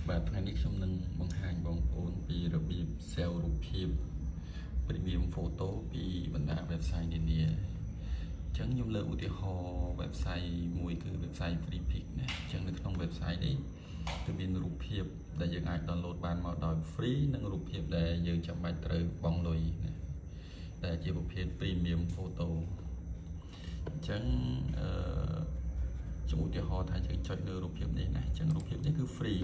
បាទថ្ងៃនេះខ្ញុំនឹងបង្ហាញបងប្អូនពីរបៀប sell រូបភាព premium photo ពីបណ្ដា website នានាអញ្ចឹងខ្ញុំលើកឧទាហរណ៍ website មួយគឺ website Freepik ណាអញ្ចឹងនៅក្នុង website នេះគឺមានរូបភាពដែលយើងអាច download បានមកដោយ free និងរូបភាពដែលយើងចាំបាច់ត្រូវបង់លុយណាដែលជាប្រភេទ premium photo អញ្ចឹងខ្ញុំឧទាហរណ៍ថាយើងចុចលើរូបភាពនេះណាអញ្ចឹងរូបភាពនេះគឺ free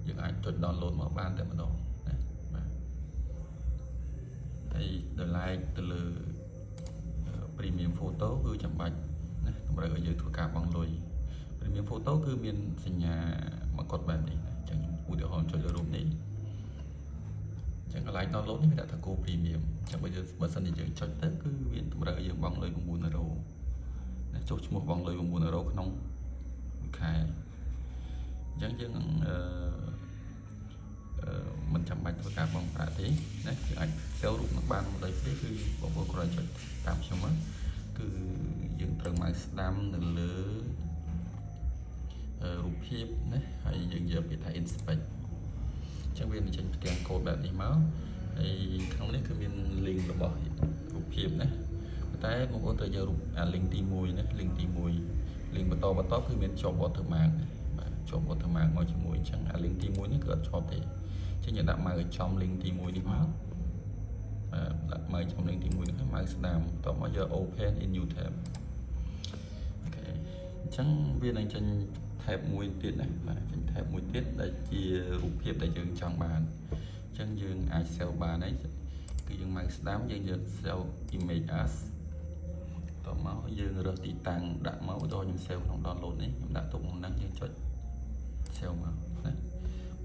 យើងអាចចុច download មកបានតែម្ដងណាបាទហើយដោយឡែកទៅលើ premium photo គឺចាំបាច់ណាតម្រូវឲ្យយើងធ្វើការបង់លុយ premium photo គឺមានសញ្ញាមកកត់បែបនេះណាអញ្ចឹងឧទាហរណ៍ចុចលើរូបនេះអញ្ចឹងកន្លែង download នេះគេដាក់ថា Go Premium អញ្ចឹងបើសិនជាយើងចុចទៅគឺវាតម្រូវឲ្យយើងបង់លុយ9€ណាចុះឈ្មោះបង់លុយ9€ក្នុងមួយខែអញ្ចឹងយើងមិនចាំបាច់ធ្វើការបង់ប្រាក់ទេណាគឺអាច sell រូបនឹងបានដោយ free គឺបងប្អូនគ្រាន់ចុចតាមខ្ញុំហ្នឹងគឺយើងត្រូវមកស្ដាំនៅលើរូបភាពណាហើយយើងយកពាក្យថា inspect អញ្ចឹងវានឹងចេញផ្ទាំងកូដបែបនេះមកហើយក្នុងនេះគឺមាន link របស់រូបភាពណាតែបងប្អូនត្រូវយករូបអា link ទី1ណា link ទី1 link បន្តគឺមានជាប់ watermark បាទជាប់ watermark មកជាមួយអញ្ចឹងអា link ទី1នេះគឺអត់ជាប់ទេអញ្ចឹងយើងដាក់មកឲ្យចំ link ទី1នេះមកដាក់មកចំ link ទី1នេះមកស្ដាំតមកយក open in new tab អូខេអញ្ចឹងវានឹងចេញ tab មួយទៀតណាបាទចេញ tab មួយទៀតដែលជារូបភាពដែលយើងចង់បានអញ្ចឹងយើងអាច sell បានហើយគឺយើងមកស្ដាំយើងយក sell image as តមកយើងរើសទីតាំងដាក់មកឧទាហរណ៍ខ្ញុំ sell ក្នុង download នេះខ្ញុំដាក់ទុកក្នុងហ្នឹងយើងចុច sell មកណា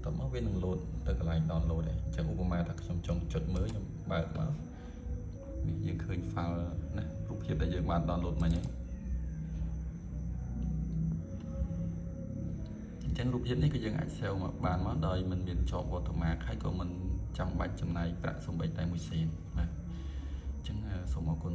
តមកវានឹង load ទៅកន្លែង download ដែរអញ្ចឹងឧបមាថាខ្ញុំចង់ចុចមើលខ្ញុំបើកមកនេះយើងឃើញ file ណារូបភាពដែលយើងបាន download មិញហ្នឹងអញ្ចឹងរូបភាពនេះគឺយើងអាច sell មកបានមកដោយមិនមានជាប់ watermark ហើយក៏មិនចាំបាច់ចំណាយប្រាក់សំបីតែមួយសេនបាទអញ្ចឹងសូមអរគុណ